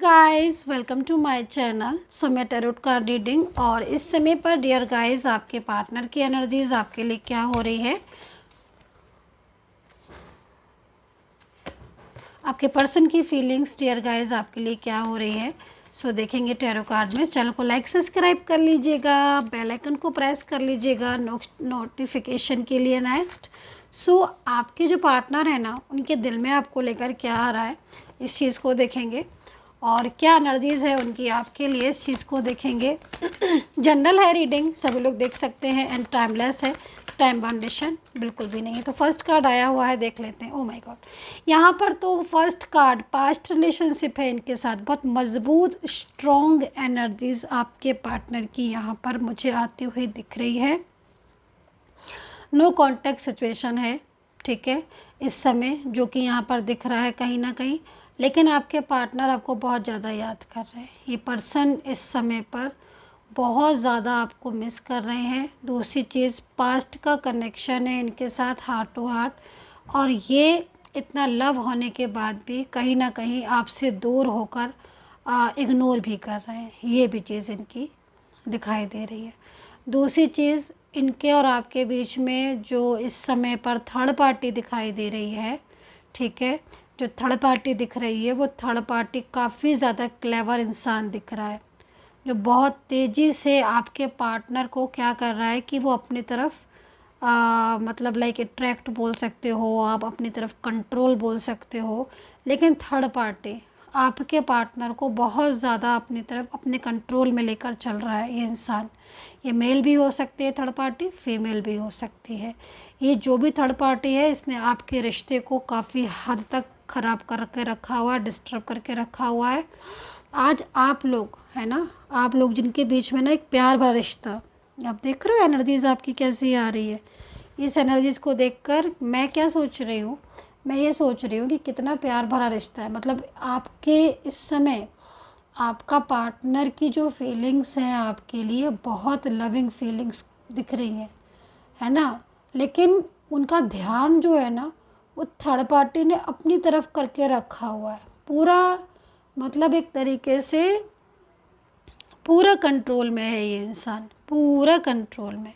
Guys, welcome to my channel. So मैं tarot card reading और इस समय पर डियर गाइस आपके पार्टनर की एनर्जीज आपके लिए क्या हो रही है, आपके पर्सन की फीलिंग्स डियर गाइस आपके लिए क्या हो रही है। सो देखेंगे टैरो कार्ड में। चैनल को लाइक सब्सक्राइब कर लीजिएगा, बेल आइकन को प्रेस कर लीजिएगा नोटिफिकेशन के लिए। नेक्स्ट आपके जो पार्टनर है ना, उनके दिल में आपको लेकर क्या आ रहा है, इस चीज़ को देखेंगे और क्या एनर्जीज़ है उनकी आपके लिए, इस चीज़ को देखेंगे। जनरल है रीडिंग, सभी लोग देख सकते हैं एंड टाइमलेस है, टाइम बाउंडेशन बिल्कुल भी नहीं है। तो फर्स्ट कार्ड आया हुआ है, देख लेते हैं। ओह माय गॉड, यहाँ पर तो फर्स्ट कार्ड पास्ट रिलेशनशिप है इनके साथ, बहुत मजबूत स्ट्रॉन्ग एनर्जीज आपके पार्टनर की यहाँ पर मुझे आती हुई दिख रही है। नो कॉन्टैक्ट सिचुएशन है, ठीक है, इस समय जो कि यहाँ पर दिख रहा है कहीं ना कहीं, लेकिन आपके पार्टनर आपको बहुत ज़्यादा याद कर रहे हैं। ये पर्सन इस समय पर बहुत ज़्यादा आपको मिस कर रहे हैं। दूसरी चीज़, पास्ट का कनेक्शन है इनके साथ, हार्ट टू हार्ट, और ये इतना लव होने के बाद भी कहीं ना कहीं आपसे दूर होकर इग्नोर भी कर रहे हैं। ये भी चीज़ इनकी दिखाई दे रही है। दूसरी चीज़, इनके और आपके बीच में जो इस समय पर थर्ड पार्टी दिखाई दे रही है, ठीक है, जो थर्ड पार्टी दिख रही है वो थर्ड पार्टी काफ़ी ज़्यादा क्लेवर इंसान दिख रहा है, जो बहुत तेज़ी से आपके पार्टनर को क्या कर रहा है कि वो अपनी तरफ मतलब लाइक अट्रैक्ट बोल सकते हो आप, अपनी तरफ कंट्रोल बोल सकते हो। लेकिन थर्ड पार्टी आपके पार्टनर को बहुत ज़्यादा अपनी तरफ अपने कंट्रोल में लेकर चल रहा है। ये इंसान, ये मेल भी हो सकती है थर्ड पार्टी, फीमेल भी हो सकती है। ये जो भी थर्ड पार्टी है, इसने आपके रिश्ते को काफ़ी हद तक ख़राब करके रखा हुआ है, डिस्टर्ब करके रखा हुआ है। आज आप लोग है ना, आप लोग जिनके बीच में ना एक प्यार भरा रिश्ता, आप देख रहे हो एनर्जीज़ आपकी कैसी आ रही है। इस एनर्जीज़ को देखकर मैं क्या सोच रही हूँ, मैं ये सोच रही हूँ कि कितना प्यार भरा रिश्ता है। मतलब आपके इस समय आपका पार्टनर की जो फीलिंग्स हैं आपके लिए, बहुत लविंग फीलिंग्स दिख रही है ना। लेकिन उनका ध्यान जो है ना, वो थर्ड पार्टी ने अपनी तरफ करके रखा हुआ है पूरा। मतलब एक तरीके से पूरा कंट्रोल में है ये इंसान, पूरा कंट्रोल में।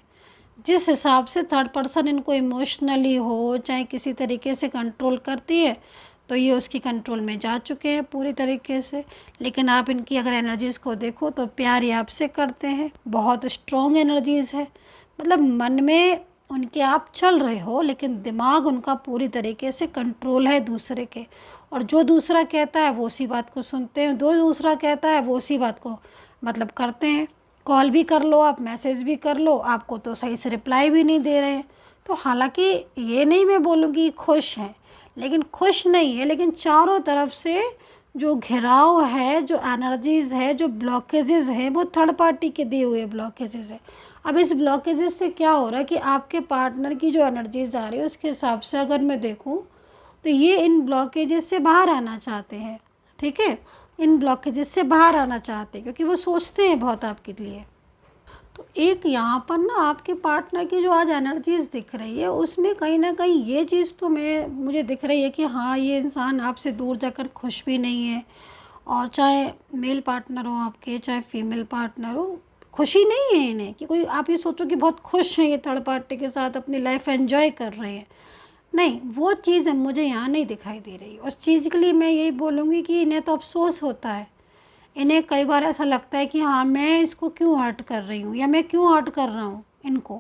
जिस हिसाब से थर्ड पर्सन इनको इमोशनली हो चाहे किसी तरीके से कंट्रोल करती है, तो ये उसकी कंट्रोल में जा चुके हैं पूरी तरीके से। लेकिन आप इनकी अगर एनर्जीज़ को देखो तो प्यार ये आपसे करते हैं, बहुत स्ट्रॉन्ग एनर्जीज़ है। मतलब मन में उनके आप चल रहे हो, लेकिन दिमाग उनका पूरी तरीके से कंट्रोल है दूसरे के, और जो दूसरा कहता है वो उसी बात को सुनते हैं, जो दूसरा कहता है वो उसी बात को मतलब करते हैं। कॉल भी कर लो आप, मैसेज भी कर लो, आपको तो सही से रिप्लाई भी नहीं दे रहे हैं। तो हालांकि ये नहीं मैं बोलूँगी खुश हैं, लेकिन खुश नहीं है, लेकिन चारों तरफ से जो घिराव है, जो एनर्जीज़ है, जो ब्लॉकेजेस हैं, वो थर्ड पार्टी के दिए हुए ब्लॉकेजेस है। अब इस ब्लॉकेजेस से क्या हो रहा है कि आपके पार्टनर की जो एनर्जीज़ आ रही है उसके हिसाब से अगर मैं देखूँ तो ये इन ब्लॉकेजेस से बाहर आना चाहते हैं, ठीक है, इन ब्लॉकेजेस से बाहर आना चाहते हैं क्योंकि वो सोचते हैं बहुत आपके लिए। तो एक यहाँ पर ना आपके पार्टनर की जो आज एनर्जीज़ दिख रही है, उसमें कहीं ना कहीं ये चीज़ तो मुझे दिख रही है कि हाँ, ये इंसान आपसे दूर जाकर खुश भी नहीं है। और चाहे मेल पार्टनर हो आपके, चाहे फीमेल पार्टनर हो, खुशी नहीं है इन्हें कि कोई आप ये सोचो कि बहुत खुश हैं ये थर्ड पार्टी के साथ, अपनी लाइफ एंजॉय कर रहे हैं। नहीं, वो चीज़ मुझे यहाँ नहीं दिखाई दे रही। उस चीज़ के लिए मैं यही बोलूँगी कि इन्हें तो अफसोस होता है। इन्हें कई बार ऐसा लगता है कि हाँ, मैं इसको क्यों हर्ट कर रही हूँ, या मैं क्यों हर्ट कर रहा हूँ इनको,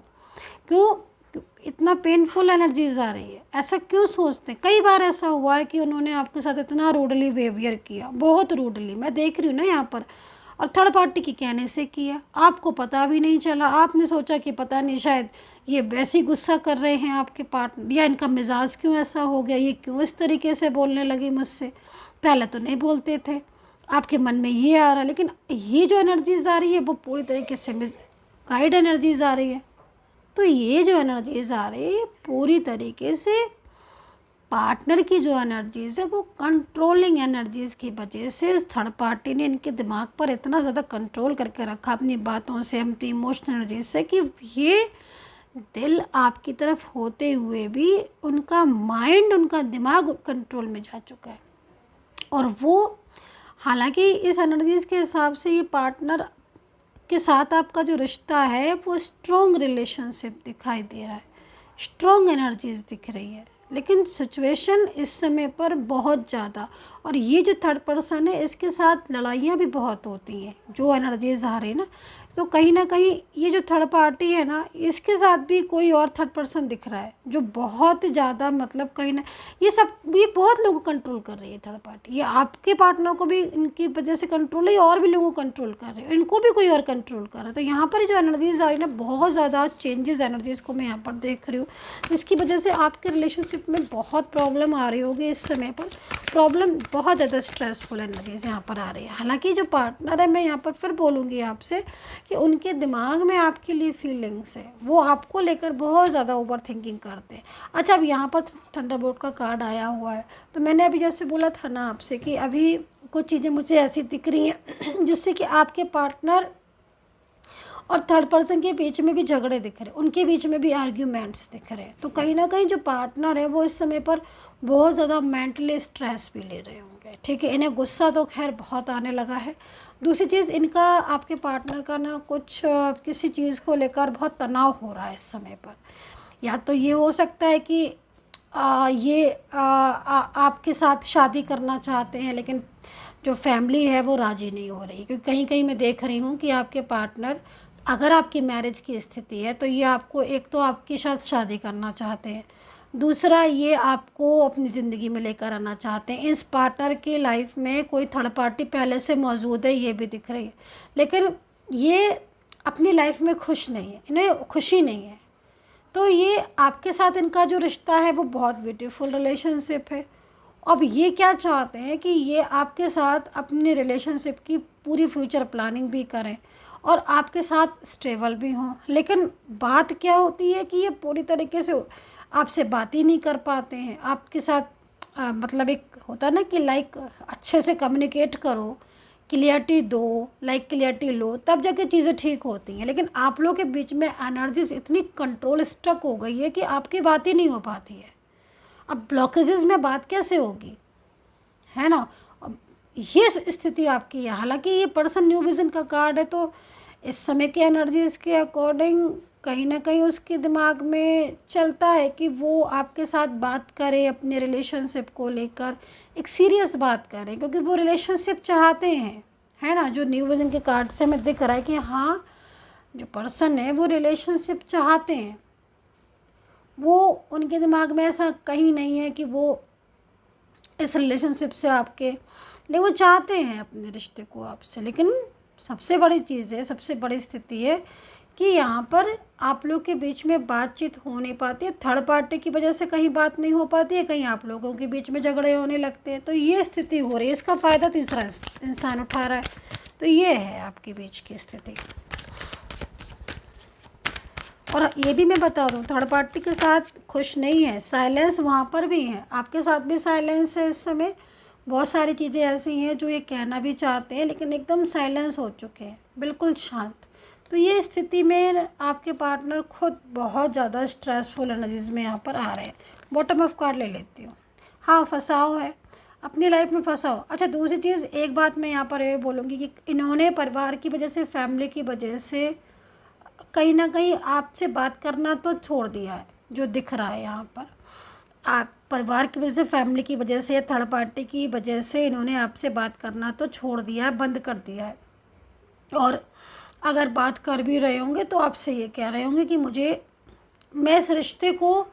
क्यों इतना पेनफुल एनर्जीज आ रही है, ऐसा क्यों सोचते हैं। कई बार ऐसा हुआ है कि उन्होंने आपके साथ इतना रूडली बिहेवियर किया, बहुत रूडली, मैं देख रही हूँ ना यहाँ पर, और थर्ड पार्टी के कहने से किया, आपको पता भी नहीं चला। आपने सोचा कि पता नहीं शायद ये वैसे ही गुस्सा कर रहे हैं आपके पार्टनर, या इनका मिजाज क्यों ऐसा हो गया, ये क्यों इस तरीके से बोलने लगी मुझसे, पहले तो नहीं बोलते थे। आपके मन में ये आ रहा है, लेकिन ये जो एनर्जीज़ आ रही है वो पूरी तरीके से गाइड एनर्जीज़ आ रही है। तो ये जो एनर्जीज़ आ रही है पूरी तरीके से पार्टनर की जो एनर्जीज़ है वो कंट्रोलिंग एनर्जीज़ की वजह से उस थर्ड पार्टी ने इनके दिमाग पर इतना ज़्यादा कंट्रोल करके रखा अपनी बातों से, अपनी इमोशनल एनर्जीज से, कि ये दिल आपकी तरफ होते हुए भी उनका माइंड, उनका दिमाग कंट्रोल में जा चुका है। और वो हालांकि इस एनर्जीज़ के हिसाब से ये पार्टनर के साथ आपका जो रिश्ता है वो स्ट्रॉन्ग रिलेशनशिप दिखाई दे रहा है, स्ट्रॉन्ग एनर्जीज दिख रही है। लेकिन सिचुएशन इस समय पर बहुत ज़्यादा, और ये जो थर्ड पर्सन है इसके साथ लड़ाइयाँ भी बहुत होती हैं जो एनर्जीज आ रही है ना। तो कहीं ना कहीं ये जो थर्ड पार्टी है ना, इसके साथ भी कोई और थर्ड पर्सन दिख रहा है जो बहुत ज़्यादा, मतलब कहीं ना, ये बहुत लोगों को कंट्रोल कर रही है थर्ड पार्टी। ये आपके पार्टनर को भी इनकी वजह से कंट्रोल है, और भी लोगों को कंट्रोल कर रहे हैं, इनको भी कोई और कंट्रोल कर रहा है। तो यहाँ पर जो एनर्जीज आ रही है ना, बहुत ज़्यादा चेंजेस एनर्जीज़ को मैं यहाँ पर देख रही हूँ, जिसकी वजह से आपके रिलेशनशिप में बहुत प्रॉब्लम आ रही होगी इस समय पर। प्रॉब्लम बहुत ज़्यादा स्ट्रेसफुल एनर्जीज यहाँ पर आ रही है। हालांकि जो पार्टनर है, मैं यहाँ पर फिर बोलूँगी आपसे कि उनके दिमाग में आपके लिए फीलिंग्स है, वो आपको लेकर बहुत ज़्यादा ओवर थिंकिंग करते हैं। अच्छा, अब यहाँ पर थंडरबोल्ट का कार्ड आया हुआ है, तो मैंने अभी जैसे बोला था ना आपसे कि अभी कुछ चीज़ें मुझे ऐसी दिख रही हैं जिससे कि आपके पार्टनर और थर्ड पर्सन के बीच में भी झगड़े दिख रहे हैं, उनके बीच में भी आर्ग्यूमेंट्स दिख रहे हैं। तो कहीं ना कहीं जो पार्टनर है वो इस समय पर बहुत ज़्यादा मेंटली स्ट्रेस भी ले रहे होंगे। ठीक है, इन्हें गुस्सा तो खैर बहुत आने लगा है। दूसरी चीज़, इनका आपके पार्टनर का ना कुछ किसी चीज़ को लेकर बहुत तनाव हो रहा है इस समय पर। या तो ये हो सकता है कि आपके साथ शादी करना चाहते हैं, लेकिन जो फैमिली है वो राज़ी नहीं हो रही, क्योंकि कहीं कहीं मैं देख रही हूँ कि आपके पार्टनर, अगर आपकी मैरिज की स्थिति है तो ये आपको, एक तो आपके साथ शादी करना चाहते हैं, दूसरा ये आपको अपनी ज़िंदगी में लेकर आना चाहते हैं। इस पार्टनर की लाइफ में कोई थर्ड पार्टी पहले से मौजूद है, ये भी दिख रही है, लेकिन ये अपनी लाइफ में खुश नहीं है, इन्हें खुशी नहीं है। तो ये आपके साथ इनका जो रिश्ता है वो बहुत ब्यूटीफुल रिलेशनशिप है। अब ये क्या चाहते हैं कि ये आपके साथ अपने रिलेशनशिप की पूरी फ्यूचर प्लानिंग भी करें और आपके साथ स्टेबल भी हों। लेकिन बात क्या होती है कि ये पूरी तरीके से आपसे बात ही नहीं कर पाते हैं आपके साथ। मतलब एक होता है ना कि लाइक अच्छे से कम्युनिकेट करो, क्लियरिटी दो, लाइक क्लियरिटी लो, तब जाके चीज़ें ठीक होती हैं। लेकिन आप लोगों के बीच में एनर्जीज इतनी कंट्रोल स्ट्रक हो गई है कि आपकी बात ही नहीं हो पाती है। अब ब्लॉकेजेस में बात कैसे होगी, है ना। अब ये स्थिति आपकी है। हालांकि ये पर्सन न्यू विजन का कार्ड है, तो इस समय के एनर्जीज के अकॉर्डिंग कहीं ना कहीं उसके दिमाग में चलता है कि वो आपके साथ बात करे, अपने रिलेशनशिप को लेकर एक सीरियस बात करें, क्योंकि वो रिलेशनशिप चाहते हैं, है ना। जो न्यू विजन के कार्ड से हमें दिख रहा है कि हाँ, जो पर्सन है वो रिलेशनशिप चाहते हैं। वो उनके दिमाग में ऐसा कहीं नहीं है कि वो इस रिलेशनशिप से आपके लिए, वो चाहते हैं अपने रिश्ते को आपसे। लेकिन सबसे बड़ी चीज़ है, सबसे बड़ी स्थिति है कि यहाँ पर आप लोग के बीच में बातचीत हो नहीं पाती है। थर्ड पार्टी की वजह से कहीं बात नहीं हो पाती है, कहीं आप लोगों के बीच में झगड़े होने लगते हैं। तो ये स्थिति हो रही है, इसका फ़ायदा तीसरा इंसान उठा रहा है। तो ये है आपके बीच की स्थिति। और ये भी मैं बता दूँ, थर्ड पार्टी के साथ खुश नहीं है, साइलेंस वहाँ पर भी है, आपके साथ भी साइलेंस है इस समय। बहुत सारी चीज़ें ऐसी हैं जो ये कहना भी चाहते हैं, लेकिन एकदम साइलेंस हो चुके हैं, बिल्कुल शांत। तो ये स्थिति में आपके पार्टनर खुद बहुत ज़्यादा स्ट्रेसफुल एनर्जीज में यहाँ पर आ रहे हैं। बॉटम ऑफ कार्ड ले लेती हूँ। हाँ, फंसाओ है, अपनी लाइफ में फंसाओ। अच्छा, दूसरी चीज़, एक बात मैं यहाँ पर ये बोलूँगी कि इन्होंने परिवार की वजह से, फैमिली की वजह से कहीं ना कहीं आपसे बात करना तो छोड़ दिया है, जो दिख रहा है यहाँ पर। आप परिवार की वजह से, फैमिली की वजह से, थर्ड पार्टी की वजह से इन्होंने आपसे बात करना तो छोड़ दिया है, बंद कर दिया है। और अगर बात कर भी रहे होंगे तो आपसे ये कह रहे होंगे कि मैं इस रिश्ते को,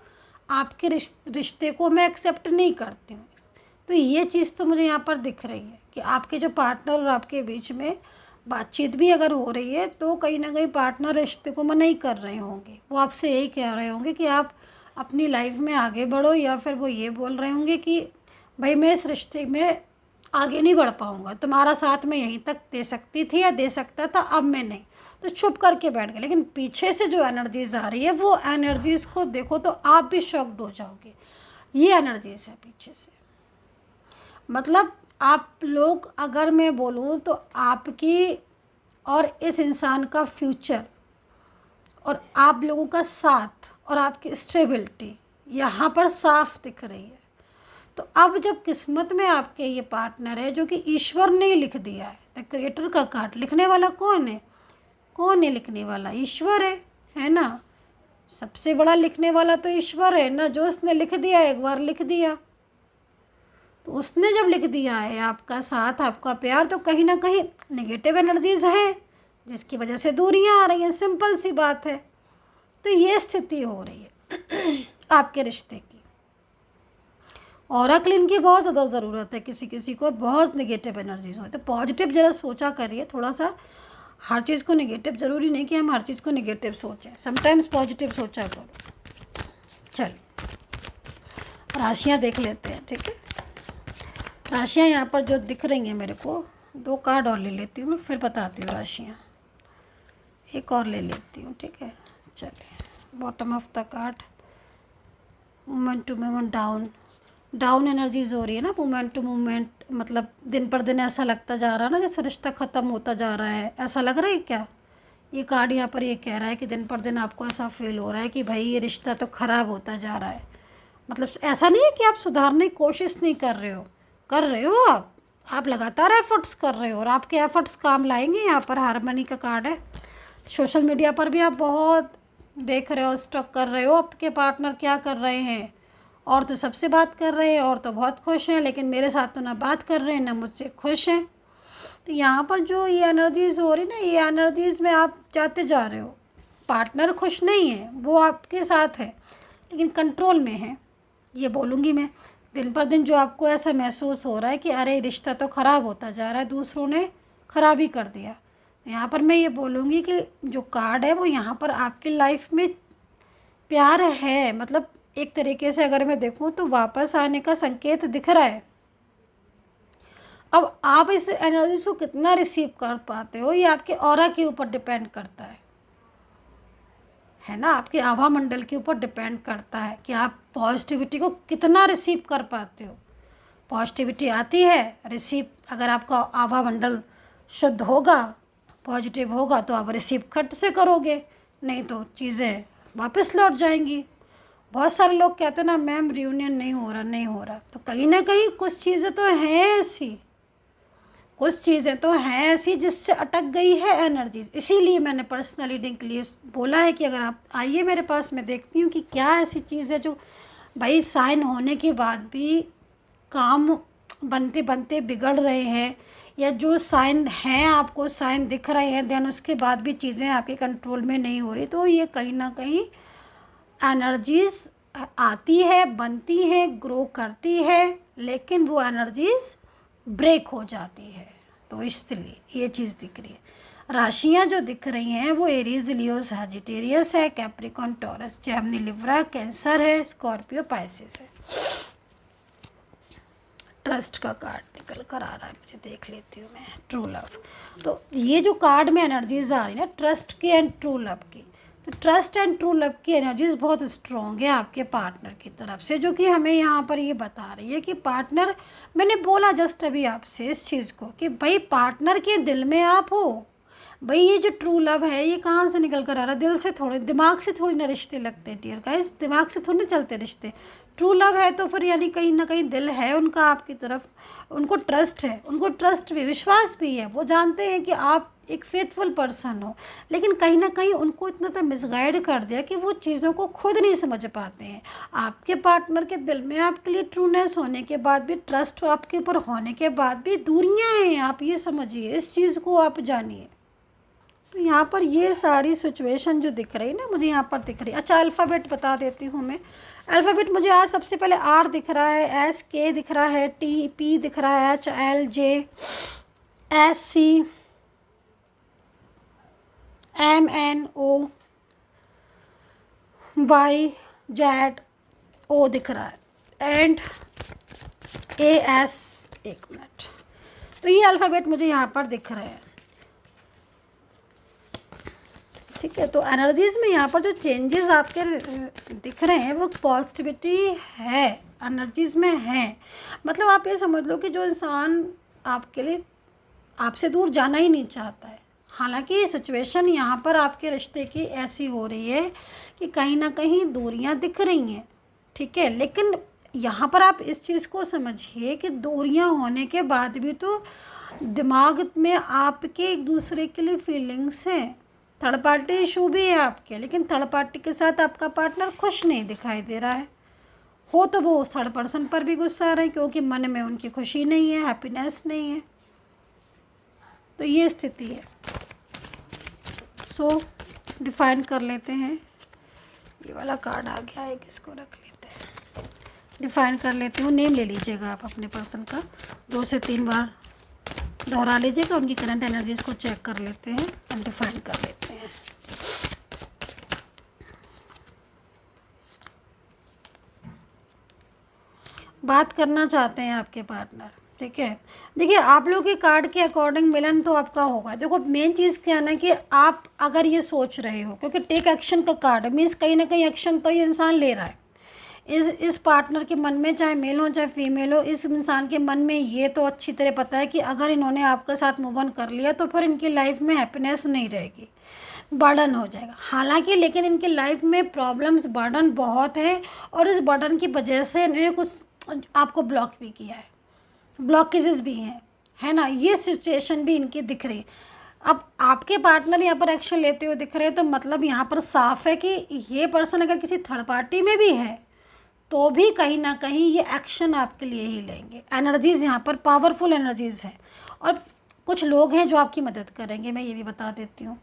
आपके रिश्ते को मैं एक्सेप्ट नहीं करती हूँ। तो ये चीज़ तो मुझे यहाँ पर दिख रही है कि आपके जो पार्टनर और आपके बीच में बातचीत भी अगर हो रही है तो कहीं ना कहीं पार्टनर रिश्ते को मना ही कर रहे होंगे। वो आपसे यही कह रहे होंगे कि आप अपनी लाइफ में आगे बढ़ो, या फिर वो ये बोल रहे होंगे कि भाई मैं इस रिश्ते में आगे नहीं बढ़ पाऊँगा, तुम्हारा साथ मैं यहीं तक दे सकती थी या दे सकता था, अब मैं नहीं। तो चुप करके बैठ गए। लेकिन पीछे से जो एनर्जीज आ रही है, वो एनर्जीज़ को देखो तो आप भी शॉक्ड हो जाओगे। ये एनर्जीज है पीछे से। मतलब आप लोग, अगर मैं बोलूँ तो आपकी और इस इंसान का फ्यूचर और आप लोगों का साथ और आपकी स्टेबिलिटी यहाँ पर साफ दिख रही है। तो अब जब किस्मत में आपके ये पार्टनर है जो कि ईश्वर ने ही लिख दिया है, द क्रिएटर का कार्ड, लिखने वाला कौन है? कौन है लिखने वाला? ईश्वर है ना। सबसे बड़ा लिखने वाला तो ईश्वर है ना, जो उसने लिख दिया, एक बार लिख दिया तो उसने जब लिख दिया है आपका साथ, आपका प्यार, तो कहीं ना कहीं नेगेटिव एनर्जीज है जिसकी वजह से दूरियां आ रही हैं। सिंपल सी बात है। तो ये स्थिति हो रही है आपके रिश्ते की। ऑरेकल की बहुत ज़्यादा ज़रूरत है। किसी किसी को बहुत नेगेटिव एनर्जीज हो तो पॉजिटिव ज़रा सोचा करिए थोड़ा सा। हर चीज़ को नेगेटिव, ज़रूरी नहीं कि हम हर चीज़ को नेगेटिव सोचें, समटाइम्स पॉजिटिव सोचा करो। चलिए राशियाँ देख लेते हैं, ठीक है। राशियाँ यहाँ पर जो दिख रही हैं मेरे को, 2 कार्ड और ले लेती हूँ मैं, फिर बताती हूँ राशियाँ। एक और ले लेती हूँ, ठीक है। चलिए bottom of the card, moment to moment down energies हो रही है ना। मोमेंट टू मोमेंट मतलब दिन पर दिन ऐसा लगता जा रहा है ना जैसे रिश्ता ख़त्म होता जा रहा है। ऐसा लग रहा है क्या? ये कार्ड यहाँ पर ये कह रहा है कि दिन पर दिन आपको ऐसा फील हो रहा है कि भाई ये रिश्ता तो ख़राब होता जा रहा है। मतलब ऐसा नहीं है कि आप सुधारने की कोशिश नहीं कर रहे हो आप लगातार एफर्ट्स कर रहे हो और आपके एफर्ट्स काम लाएंगे। यहाँ पर हारमनी का कार्ड है। सोशल मीडिया पर भी आप बहुत देख रहे हो, स्टॉक कर रहे हो आपके पार्टनर क्या कर रहे हैं। और तो सबसे बात कर रहे हैं और तो बहुत खुश हैं, लेकिन मेरे साथ तो ना बात कर रहे हैं ना मुझसे खुश हैं। तो यहाँ पर जो ये एनर्जीज़ हो रही ना, ये एनर्जीज़ में आप जाते जा रहे हो। पार्टनर खुश नहीं है, वो आपके साथ है लेकिन कंट्रोल में है, ये बोलूँगी मैं। दिन पर दिन जो आपको ऐसा महसूस हो रहा है कि अरे रिश्ता तो ख़राब होता जा रहा है, दूसरों ने ख़राब ही कर दिया। यहाँ पर मैं ये बोलूँगी कि जो कार्ड है वो यहाँ पर आपकी लाइफ में प्यार है। मतलब एक तरीके से अगर मैं देखूँ तो वापस आने का संकेत दिख रहा है। अब आप इस एनर्जी को कितना रिसीव कर पाते हो ये आपके ऑरा के ऊपर डिपेंड करता है ना। आपके आभा मंडल के ऊपर डिपेंड करता है कि आप पॉजिटिविटी को कितना रिसीव कर पाते हो। पॉजिटिविटी आती है रिसीव, अगर आपका आभा मंडल शुद्ध होगा, पॉजिटिव होगा तो आप रिसीव खट से करोगे, नहीं तो चीज़ें वापस लौट जाएंगी। बहुत सारे लोग कहते हैं ना मैम रियूनियन नहीं हो रहा, तो कहीं ना कहीं कुछ चीज़ें तो हैं ऐसी जिससे अटक गई है एनर्जीज। इसीलिए मैंने पर्सनल रीडिंग के लिए बोला है कि अगर आप आइए मेरे पास, मैं देखती हूँ कि क्या ऐसी चीज़ है जो भाई साइन होने के बाद भी काम बनते बनते बिगड़ रहे हैं, या जो साइन हैं आपको साइन दिख रहे हैं देन उसके बाद भी चीज़ें आपके कंट्रोल में नहीं हो रही। तो ये कहीं ना कहीं एनर्जीज आती है, बनती है, ग्रो करती है, लेकिन वो एनर्जीज ब्रेक हो जाती है। तो इसलिए ये चीज़ दिख रही है। राशियाँ जो दिख रही हैं वो एरीज, लियो, सजिटेरियस है, Capricorn, taurus, Gemini, Libra, cancer है, स्कॉर्पियो, पाइसेस है। ट्रस्ट का कार्ड निकल कर आ रहा है, मुझे देख लेती हूँ मैं। ट्रू लव, तो ये जो कार्ड में एनर्जीज आ रही है ना ट्रस्ट की एंड ट्रू लव की, तो ट्रस्ट एंड ट्रू लव की एनर्जीज बहुत स्ट्रॉन्ग है आपके पार्टनर की तरफ से, जो कि हमें यहाँ पर ये बता रही है कि पार्टनर, मैंने बोला जस्ट अभी आपसे इस चीज़ को कि भाई पार्टनर के दिल में आप हो। भाई ये जो ट्रू लव है ये कहाँ से निकल कर आ रहा है? दिल से थोड़े, दिमाग से थोड़ी ना रिश्ते लगते हैं डियर गाइस, दिमाग से थोड़ी ना चलते रिश्ते। ट्रू लव है तो फिर यानी कहीं ना कहीं दिल है उनका आपकी तरफ, उनको ट्रस्ट है, उनको ट्रस्ट भी, विश्वास भी है। वो जानते हैं कि आप एक फेथफुल पर्सन हो, लेकिन कहीं ना कहीं उनको इतना तो मिसगाइड कर दिया कि वो चीज़ों को खुद नहीं समझ पाते हैं। आपके पार्टनर के दिल में आपके लिए ट्रूनेस होने के बाद भी, ट्रस्ट आपके ऊपर होने के बाद भी दूरियां हैं। आप ये समझिए, इस चीज़ को आप जानिए। तो यहाँ पर ये सारी सिचुएशन जो दिख रही है ना मुझे यहाँ पर दिख रही है। अच्छा अल्फ़ाबेट बता देती हूँ मैं। अल्फ़ाबेट मुझे आज सबसे पहले आर दिख रहा है, एस के दिख रहा है, टी पी दिख रहा है, H L J S C M N O Y Z O दिख रहा है एंड ए एस। एक मिनट, तो ये अल्फ़ाबेट मुझे यहाँ पर दिख रहे हैं, ठीक है। तो एनर्जीज़ में यहाँ पर जो चेंजेस आपके दिख रहे हैं वो पॉजिटिविटी है, एनर्जीज़ में है। मतलब आप ये समझ लो कि जो इंसान आपके लिए आपसे दूर जाना ही नहीं चाहता है, हालांकि सिचुएशन यहाँ पर आपके रिश्ते की ऐसी हो रही है कि कहीं ना कहीं दूरियाँ दिख रही हैं, ठीक है, लेकिन यहाँ पर आप इस चीज़ को समझिए कि दूरियां होने के बाद भी तो दिमाग में आपके एक दूसरे के लिए फीलिंग्स हैं। थर्ड पार्टी इशू भी है आपके, लेकिन थर्ड पार्टी के साथ आपका पार्टनर खुश नहीं दिखाई दे रहा है। हो तो वो उस थर्ड पर्सन पर भी गुस्सा आ रहे हैं क्योंकि मन में उनकी खुशी नहीं है, हैप्पीनेस नहीं है। तो ये स्थिति है। सो डिफाइन कर लेते हैं। ये वाला कार्ड आ गया है, इसको रख लेते हैं। डिफाइन कर लेती हूँ। नेम ले लीजिएगा आप अपने पर्सन का, 2 से 3 बार दोहरा लीजिएगा। उनकी करंट एनर्जीज को चेक कर लेते हैं और डिफाइन कर लेते हैं। बात करना चाहते हैं आपके पार्टनर, ठीक है। देखिए आप लोग के कार्ड के अकॉर्डिंग मिलन तो आपका होगा। देखो मेन चीज़ क्या है ना कि आप अगर ये सोच रहे हो, क्योंकि टेक एक्शन का कार्ड मीन्स कहीं ना कहीं एक्शन तो ये इंसान ले रहा है। इस पार्टनर के मन में, चाहे मेल हो चाहे फीमेल हो, इस इंसान के मन में ये तो अच्छी तरह पता है कि अगर इन्होंने आपके साथ मूव ऑन कर लिया तो फिर इनकी लाइफ में हैप्पीनेस नहीं रहेगी, बर्डन हो जाएगा। हालांकि लेकिन इनकी लाइफ में प्रॉब्लम्स, बर्डन बहुत है और इस बर्डन की वजह से इन्होंने कुछ आपको ब्लॉक भी किया है, ब्लॉकेजेस भी हैं, है ना। ये सिचुएशन भी इनकी दिख रही है। अब आपके पार्टनर यहाँ पर एक्शन लेते हुए दिख रहे हैं तो मतलब यहाँ पर साफ है कि ये पर्सन अगर किसी थर्ड पार्टी में भी है तो भी कहीं ना कहीं ये एक्शन आपके लिए ही लेंगे। एनर्जीज़ यहाँ पर पावरफुल एनर्जीज़ हैं और कुछ लोग हैं जो आपकी मदद करेंगे, मैं ये भी बता देती हूँ।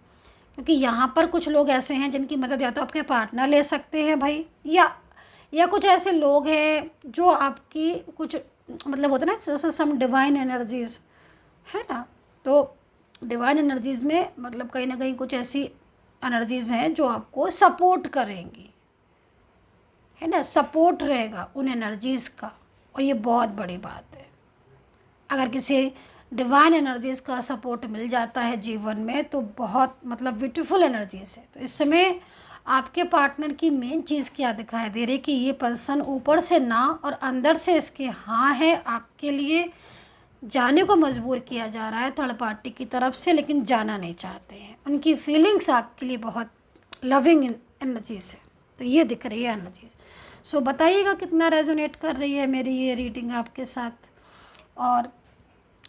क्योंकि यहाँ पर कुछ लोग ऐसे हैं जिनकी मदद या तो आपके पार्टनर ले सकते हैं भाई, या कुछ ऐसे लोग हैं जो आपकी कुछ मतलब होता है ना, जैसे सम डिवाइन एनर्जीज़ है ना। तो डिवाइन एनर्जीज़ में मतलब कहीं ना कहीं कुछ ऐसी एनर्जीज़ हैं जो आपको सपोर्ट करेंगी, है ना। सपोर्ट रहेगा उन एनर्जीज़ का और ये बहुत बड़ी बात है। अगर किसी डिवाइन एनर्जीज़ का सपोर्ट मिल जाता है जीवन में तो बहुत मतलब ब्यूटीफुल एनर्जीज़ है। तो इस समय आपके पार्टनर की मेन चीज़ क्या दिखाई दे रही है कि ये पर्सन ऊपर से ना और अंदर से इसके हाँ है, आपके लिए जाने को मजबूर किया जा रहा है थर्ड पार्टी की तरफ से, लेकिन जाना नहीं चाहते हैं। उनकी फीलिंग्स आपके लिए बहुत लविंग एनर्जीज़ है। तो ये दिख रही है एनर्जीज़। सो बताइएगा कितना रेजोनेट कर रही है मेरी ये रीडिंग आपके साथ। और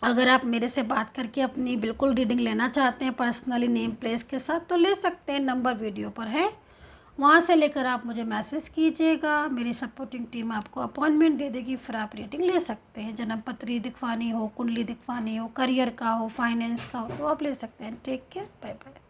अगर आप मेरे से बात करके अपनी बिल्कुल रीडिंग लेना चाहते हैं पर्सनली नेम प्लेस के साथ तो ले सकते हैं, नंबर वीडियो पर है, वहाँ से लेकर आप मुझे मैसेज कीजिएगा। मेरी सपोर्टिंग टीम आपको अपॉइंटमेंट दे देगी, फिर आप रीडिंग ले सकते हैं। जन्म पत्री दिखवानी हो, कुंडली दिखवानी हो, करियर का हो, फाइनेंस का हो तो आप ले सकते हैं। Take care, bye bye.